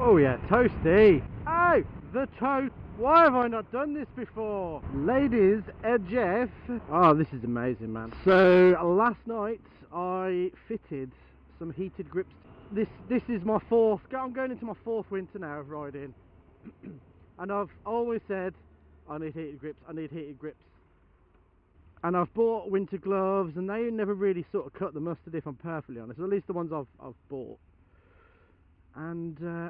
Oh yeah, toasty. Oh, the toast. Why have I not done this before? Ladies and Jeff. Oh, this is amazing, man. So last night I fitted some heated grips. This is my fourth. I'm going into my fourth winter now of riding, and I've always said I need heated grips. I need heated grips. And I've bought winter gloves, and they never really sort of cut the mustard, if I'm perfectly honest. At least the ones I've bought. And yeah.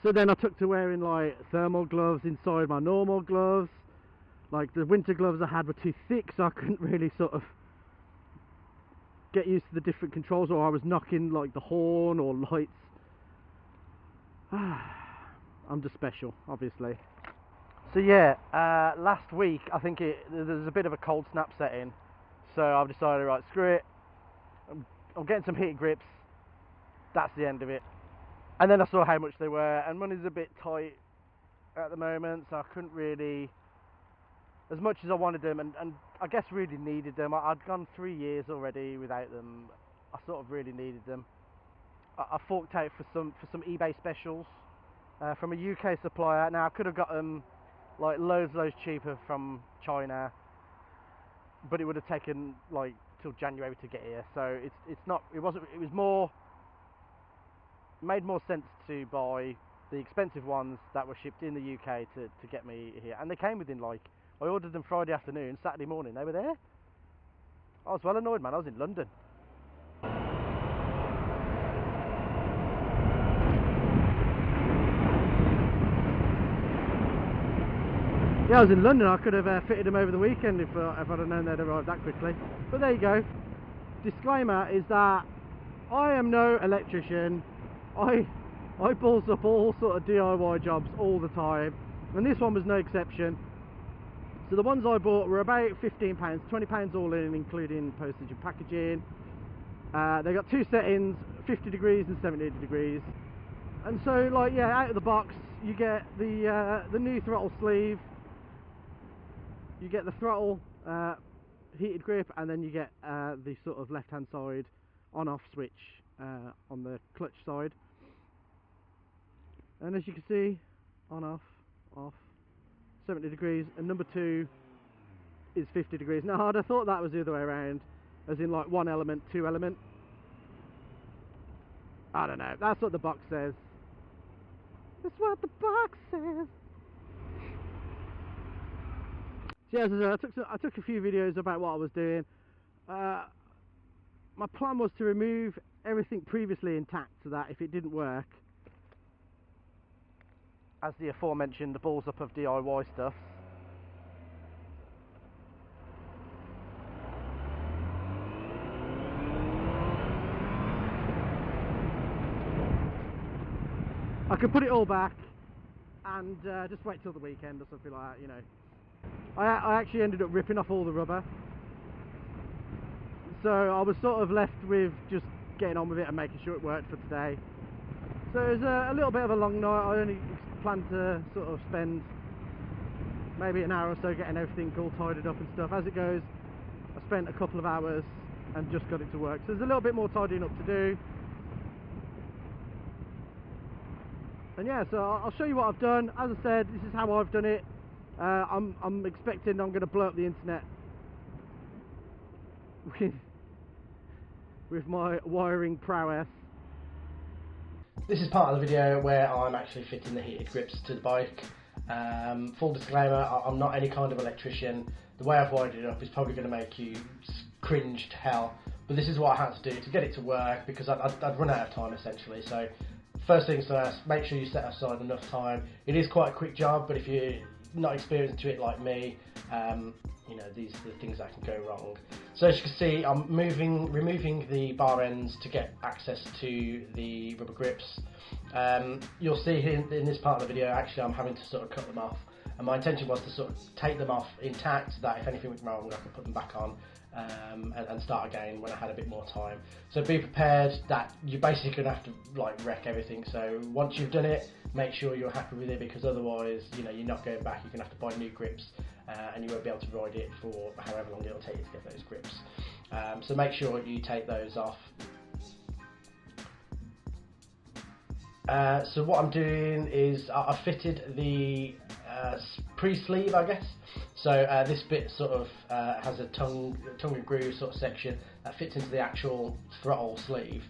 So then I took to wearing like thermal gloves inside my normal gloves. Like the winter gloves I had were too thick, so I couldn't really sort of get used to the different controls, or I was knocking like the horn or lights. I'm just special, obviously. So yeah, last week I think there's a bit of a cold snap setting, so I've decided, right, screw it, I'm getting some heated grips, that's the end of it. And then I saw how much they were, and money's a bit tight at the moment, so I couldn't really, as much as I wanted them, and I guess really needed them. I'd gone 3 years already without them. I sort of really needed them. I forked out for some eBay specials from a UK supplier. Now I could have got them like loads cheaper from China, but it would have taken like till January to get here. So it made more sense to buy the expensive ones that were shipped in the UK to get me here. And they came within, like, I ordered them Friday afternoon, Saturday morning they were there. I was well annoyed, man. I was in London. Yeah, I was in London. I could have fitted them over the weekend if I'd have known they'd arrive that quickly. But there you go. Disclaimer is that I am no electrician. I balls up all sort of DIY jobs all the time, and this one was no exception. So the ones I bought were about £15, £20 all in, including postage and packaging. They got two settings, 50 degrees and 70 degrees. And so, like, yeah, out of the box you get the new throttle sleeve, you get the throttle heated grip, and then you get the sort of left hand side on-off switch on the clutch side. And as you can see, on, off, 70 degrees, and number 2 is 50 degrees. Now I'd have thought that was the other way around, as in like 1 element, 2 element. I don't know, that's what the box says. That's what the box says. So yeah, as I said, I took a few videos about what I was doing. My plan was to remove everything previously intact, so that if it didn't work, as the aforementioned, the balls up of DIY stuff. I could put it all back and just wait till the weekend or something like that, you know. I actually ended up ripping off all the rubber, so I was sort of left with just getting on with it and making sure it worked for today. So it was a little bit of a long night. I only planned to sort of spend maybe an hour or so getting everything all tidied up and stuff. As it goes, I spent a couple of hours and just got it to work. So there's a little bit more tidying up to do. And yeah, so I'll show you what I've done. As I said, this is how I've done it. I'm expecting I'm going to blow up the internet with my wiring prowess. This is part of the video where I'm actually fitting the heated grips to the bike. Full disclaimer, I'm not any kind of electrician. The way I've wired it up is probably going to make you cringe to hell, but this is what I had to do to get it to work, because I'd run out of time essentially. So first things first, make sure you set aside enough time. It is quite a quick job, but if you're not experienced to it like me, you know, these are the things that can go wrong. So as you can see, I'm removing the bar ends to get access to the rubber grips. You'll see here in this part of the video, actually I'm having to sort of cut them off, and my intention was to sort of take them off intact, so that if anything went wrong I could put them back on and start again when I had a bit more time. So be prepared that you're basically going to have to like wreck everything. So once you've done it, make sure you're happy with it, because otherwise, you know, you're not going back. You're going to have to buy new grips, and you won't be able to ride it for however long it'll take you to get those grips. So make sure you take those off. So what I'm doing is I fitted the pre-sleeve, I guess. So this bit sort of has a tongue and groove sort of section that fits into the actual throttle sleeve,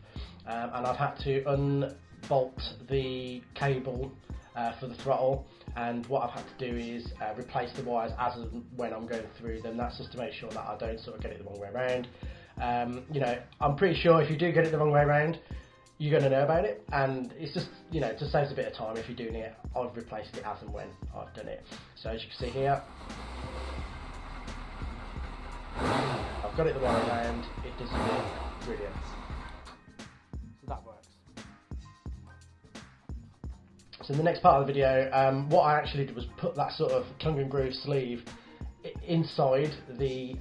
and I've had to unbolt the cable for the throttle, and what I've had to do is replace the wires as and when I'm going through them. That's just to make sure that I don't sort of get it the wrong way around. You know, I'm pretty sure if you do get it the wrong way around, you're going to know about it, and it's just, you know, it just saves a bit of time if you're doing it. I've replaced it as and when I've done it. So as you can see here, I've got it the wrong way around, it does it brilliant. So that works. So in the next part of the video, what I actually did was put that sort of tongue and groove sleeve inside the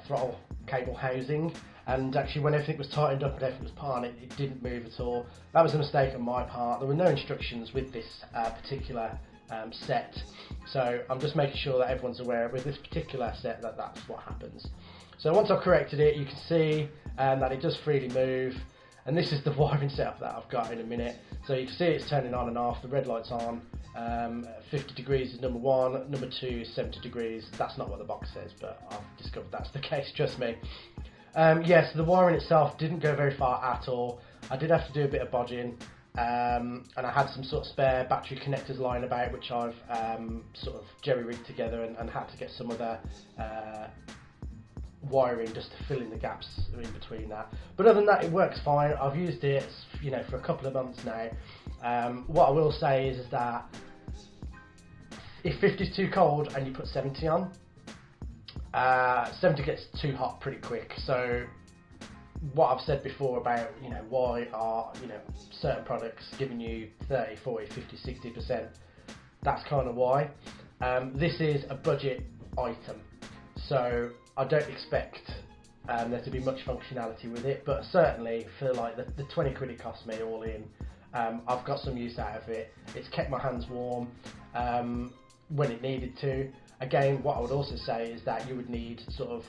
throttle cable housing, and actually when everything was tightened up and everything was put on, it didn't move at all. That was a mistake on my part. There were no instructions with this particular set, so I'm just making sure that everyone's aware with this particular set that that's what happens. So once I've corrected it, you can see that it does freely move, and this is the wiring setup that I've got in a minute. So you can see it's turning on and off, the red light's on, 50 degrees is number 1, number 2 is 70 degrees. That's not what the box says, but I've discovered that's the case, trust me. Yes, the wiring itself didn't go very far at all. I did have to do a bit of bodging, and I had some sort of spare battery connectors lying about, which I've sort of jerry-rigged together, and had to get some other wiring just to fill in the gaps in between that. But other than that, it works fine. I've used it, you know, for a couple of months now. What I will say is that if 50 is too cold and you put 70 on, 70 gets too hot pretty quick. So what I've said before about, you know, why are, you know, certain products giving you 30, 40, 50, 60%, that's kind of why. This is a budget item, so I don't expect there to be much functionality with it, but certainly for like the 20 quid it cost me all in, I've got some use out of it. It's kept my hands warm when it needed to. Again, what I would also say is that you would need sort of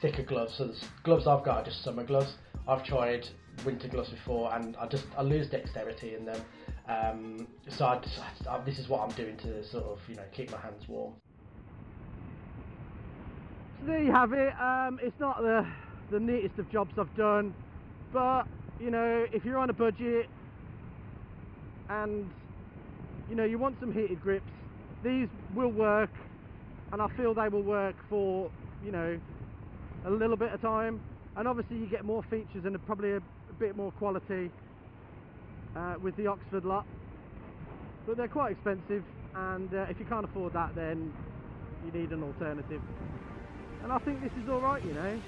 thicker gloves. So the gloves I've got are just summer gloves. I've tried winter gloves before, and I lose dexterity in them. So this is what I'm doing to sort of, you know, keep my hands warm. So there you have it. It's not the neatest of jobs I've done, but you know, if you're on a budget and you know you want some heated grips, these will work, and I feel they will work for, you know, a little bit of time. And obviously you get more features and probably a bit more quality with the Oxford lot, but they're quite expensive, and if you can't afford that, then you need an alternative. And I think this is alright, you know.